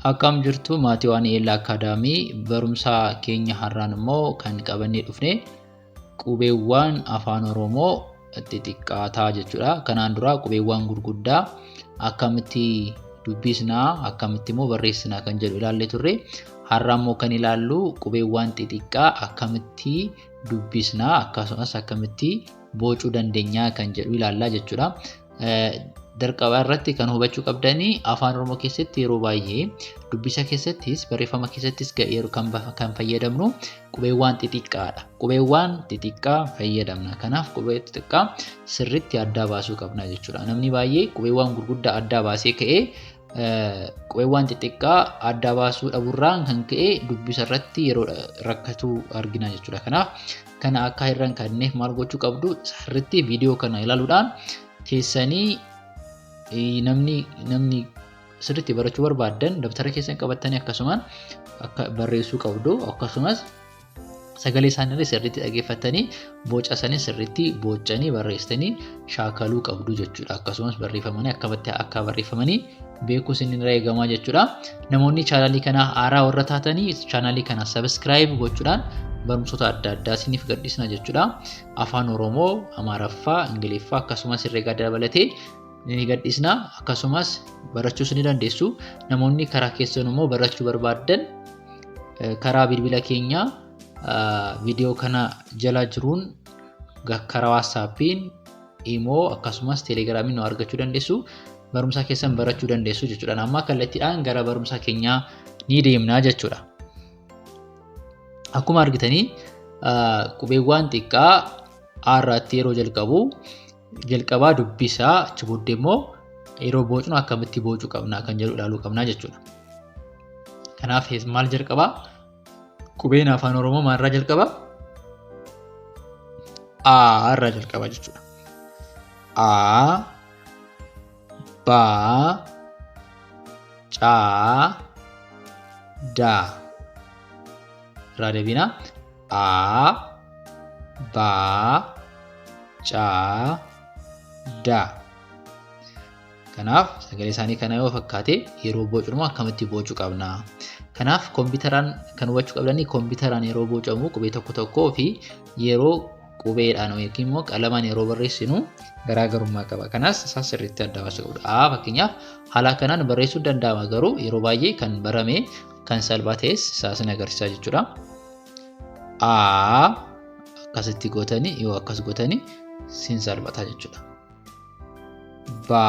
Akkam jirtu maatiiwwan Eellaa Akaadaamii barumsa keenya har'aan immoo kan qabannee dhufne qubeewwan afaan Oromoo xixiqqaataa jechuudha. Kanaan dura qubeewwan gurguddaa akkamitti dubbisnaa akkamitti immoo barreessinaa kan jedhu ilaallee turre. Har'a immoo kan ilaallu qubeewwan xixiqqaa akkamitti dubbisnaa akkasumas akkamitti boocuu dandeenyaa kan jedhu ilaallaa jechuudha. Darqaba irratti kan hubachuu qabdanii afaan Oromoo keessatti yeroo baay'ee dubbisa keessattis barreeffama keessattis yeroo kan fayyadamnu qubeewwan xixiqqaadha. Qubeewwan xixiqqaa fayyadamna. Kanaaf qubee xixiqqaa sirriitti adda baasuu qabna jechuudha. Namni baay'ee qubeewwan gurguddaa adda baasee ka'ee qubeewwan xixiqqaa adda baasuu dhabuurraan kan ka'e dubbisa irratti yeroo rakkatu argina jechuudha. Kanaaf kana akka hin rakkanneef maal gochuu qabdu sirriitti viidiyoo kana ilaaluudhaan keessanii namni sirriitti barachuu barbaadan daftara keessan qabattanii akkasumas akka barreessuu qabdu akkasumas sagalee isaanii sirriitti dhaggeeffatanii boca isaanii sirriitti boocanii barreessanii shaakaluu qabdu jechuudha. Akkasumas barreeffamanii akka barreeffamanii beekuu isinirraa eegama jechuudha. Namoonni chaanaalii kana haaraa warra taatanii chaanaalii kana subscribe gochuudhaan barumsoota adda addaa isiniif gadhiisna jechuudha. Afaan Oromoo, Amaaraffaa, Ingiliffaa akkasumas herreega dabalatee ni gadhiisna. Akkasumas barachuus ni dandeessu. Namoonni karaa keessan immoo barachuu barbaadan karaa bilbila keenya viidiyoo kana jala jiruun karaa WhatsAppiin, Imo akkasumas Telegiraamiin nu argachuu dandeessu. Barumsa keessan barachuu dandeessu jechuudha. Amma kallattiidhaan gara barumsa keenyaa ni deemna jechuudha. Akkuma argitanii qubeewwan xiqqaa har'aatti yeroo jalqabaa dubbisaa achi booddee immoo yeroo boocnu akkamitti boocuu qabna kan jedhu ilaaluu qabna jechuudha. Kanaaf maal jalqabaa? Qubeen afaan Oromoo maalirraa jalqabaa? A irraa jalqabaa jechuudha. A, Ba, Ca, Da. Irraa deebina. A, Ba, Ca, Da. Kanaaf sagalee isaanii kana yoo fakkaate yeroo boocnu akkamitti boocuu qabna. Kanaaf kompiitaraan kan hubachuu qabdanii kompiitaraan yeroo boocamu qubee tokko tokkoo fi yeroo qubeedhaan yookiin immoo qalamaan yeroo barreessinu garaagarummaa qaba. Kanaas isaa sirriitti adda baasuu qabna. Fakkeenyaaf haala kanaan barreessuu danda'ama garuu yeroo baay'ee kan barame kan salphaa ta'es isaas ni agarsiisa jechuudha. A akkasitti gootanii yoo akkas gootanii siin salphata jechuudha. Ba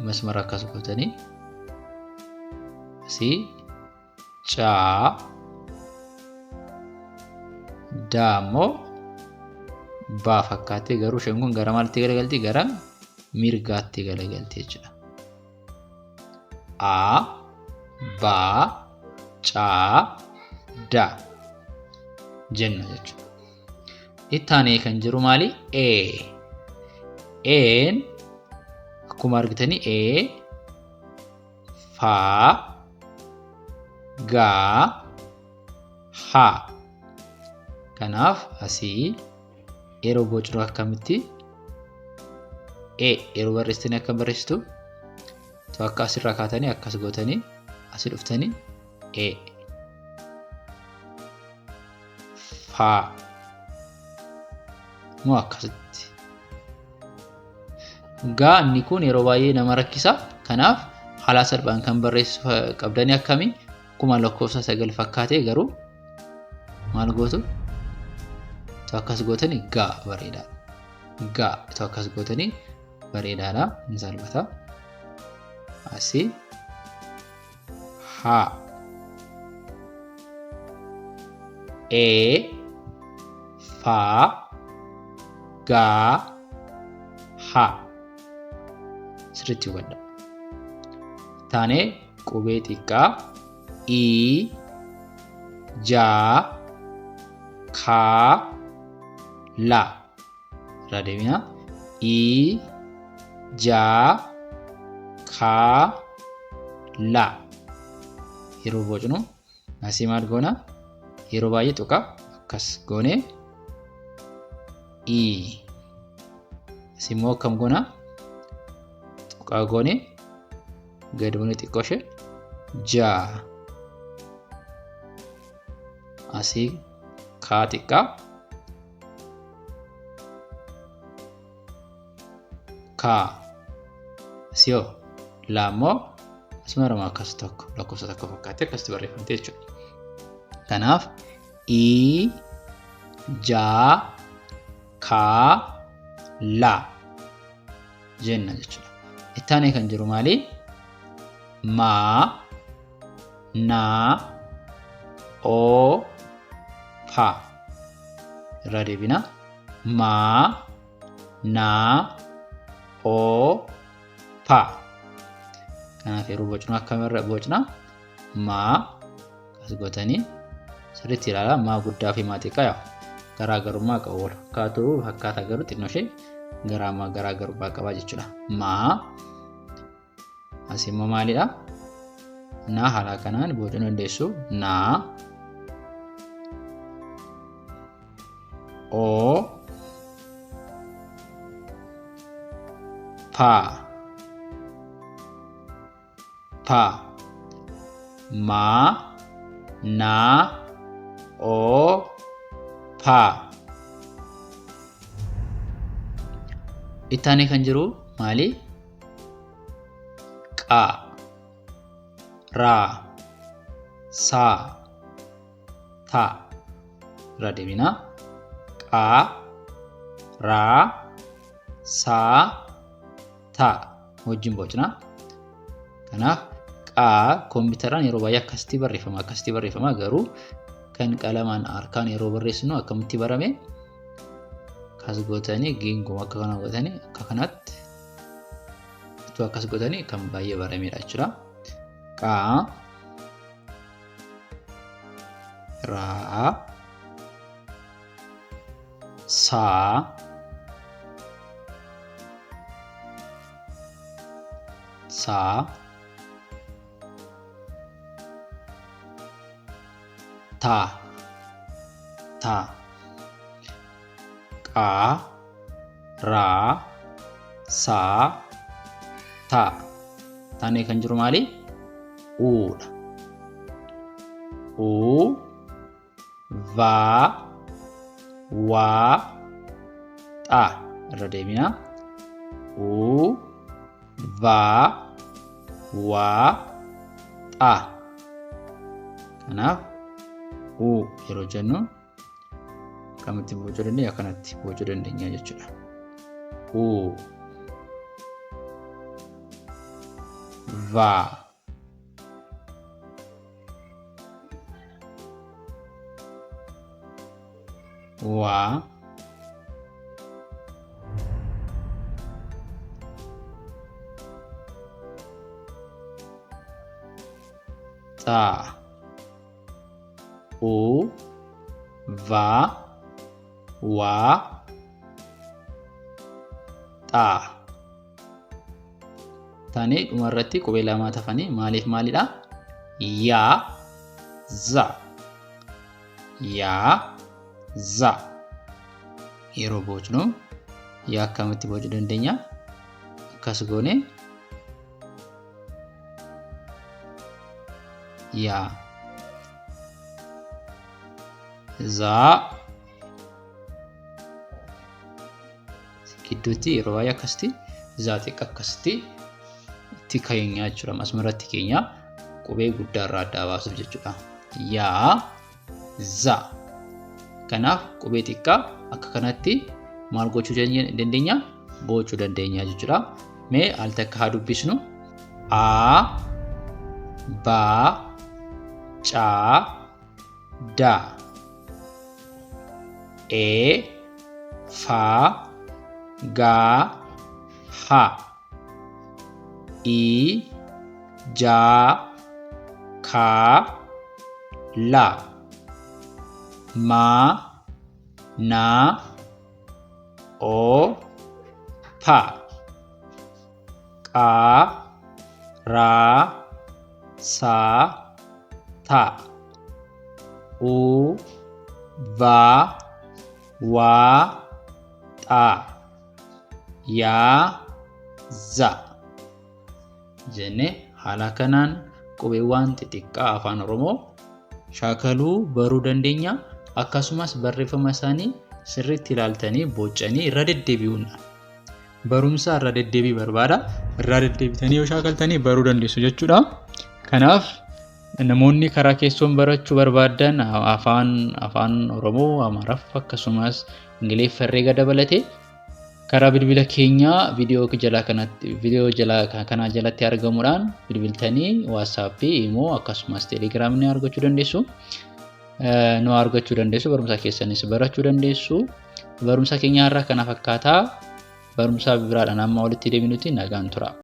masmara akkas gootanii si Ca Da immoo Ba fakkaatee garuu isheen kun gara maalitti galagalti? Gara mirgaatti galagalti jechuudha. A, Ba, Ca, Da jenna jechuudha. Itti aanee kan jiru maali? Een akkuma argitanii Fa, Ga, Ha. Kanaaf asii yeroo boocnu akkamitti yeroo barreessitanii akka barreessitu akka asirraa kaatanii akkas gootanii asii dhuftanii Fa moo akkasitti. Gaa inni kun yeroo baay'ee nama rakkisa. Kanaaf haala salphaan kan barreessuu qabdanii akkamii akkuma lakkoofsa 9 fakkaatee garuu maal gootu? Akkas gootanii gaa bareedaa. Gaa akkas gootanii bareedaadha. Ni salphata. Asii Ha, Fa, Ga, Ha. Sirriitti hubadha. Taanee qubee xiqqaa I, Ja, Ka, La. Irraa deebina. I, Ja, Ka, La. Yeroo boocnu asii maal goona? Yeroo baay'ee tuqa akkas goone I. Asii immoo akkam goona? Tuqaa goone gad buune xiqqoo ishee ja. Asii kaa xiqqaa kaa. Asii laammoo asuma irraa akkas tokko lakkoofsa tokko fakkaatee akkasitti barreeffamte jechuudha. Kanaaf I ja ka la jenna jechuudha. Itti aanee kan jiru maali? Ma na o pa. Irraa deebina. Ma na o pa. Kanaaf yeroo bocnu akkamirra bocna? Ma as gootanii sirriitti ilaala. Ma guddaa fi ma xiqqaa garaagarummaa qabu. Wal fakkaatu fakkaata garuu xinnoo ishee garaagarummaa qaba jechuudha. Ma as immoo maalidha? Na haala kanaan bocuu dandeessu. Na o pa pa. Ma na o pa. Itti aanee kan jiru maali? Qa ra sa ta. Irraa deebina. Qa ra sa ta wajjin bocna. Kanaaf qaa kompiitaraan yeroo baay'ee akkasitti barreeffama garuu kan qalamaan harkaan yeroo barreessinu akkamitti barame? Akkas gootanii giinguma akka kana gootanii akka kanatti itti akkas gootanii kan baay'ee baramedha jechuudha. Qaa ra sa sa ta ta. Qa ra sa ta. Taanee kan jiru maali? Uudha. U va wa ta. Irra deebina. U va wa ta. Kanaaf yeroo jennu akkamitti bocuu dandeenya? Akkanatti bocuu dandeenya jechuudha. Va wa ta. Va wa ta. Taanee dhumarratti qubee lamaa tafanii maaliif maalidha? Yaa za. Yaa za. Yeroo bocnu yaa akkamitti bocuu dandeenya? Akkas goone yaa za. Gidduutti yeroo baay'ee akkasitti zaa xiqqaa akkasitti itti keenyaa jechuudha. Masmaratti keenya qubee guddaa irraa adda baasuuf jechuudha. Yaa za. Kanaaf qubee xiqqaa akka kanatti maal gochuu dandeenya? Bocuu dandeenya jechuudha. Mee al takka haa dubbisnu. A ba ca da. E fa ga ha. I ja ka la. Ma na o pa. Qa ra sa ta. U va wa ta. Ya za jenne Haala kanaan qubeewwan xixiqqaa afaan Oromoo shaakaluu baruu dandeenya. Akkasumas barreeffama isaanii sirriitti ilaaltanii boocanii irra deddeebi'uudhaan barumsa irra deddeebii barbaada. Irra deddeebitanii yoo shaakaltanii baruu dandeessu jechuudha. Kanaaf namoonni karaa keessoon barachuu barbaadan afaan Oromoo, Amaaraaf akkasumas Ingiliffaa herreega dabalatee karaa bilbila keenyaa viidiyoo kana jalatti argamuudhaan bilbiltanii WhatsAppii, Imo akkasumas Telegram ni argachuu dandeessu. Barumsa keessanis barachuu dandeessu. Barumsa keenya irraa kana fakkaataa. Barumsa biraadhaan amma walitti deebinutti nagaan tura.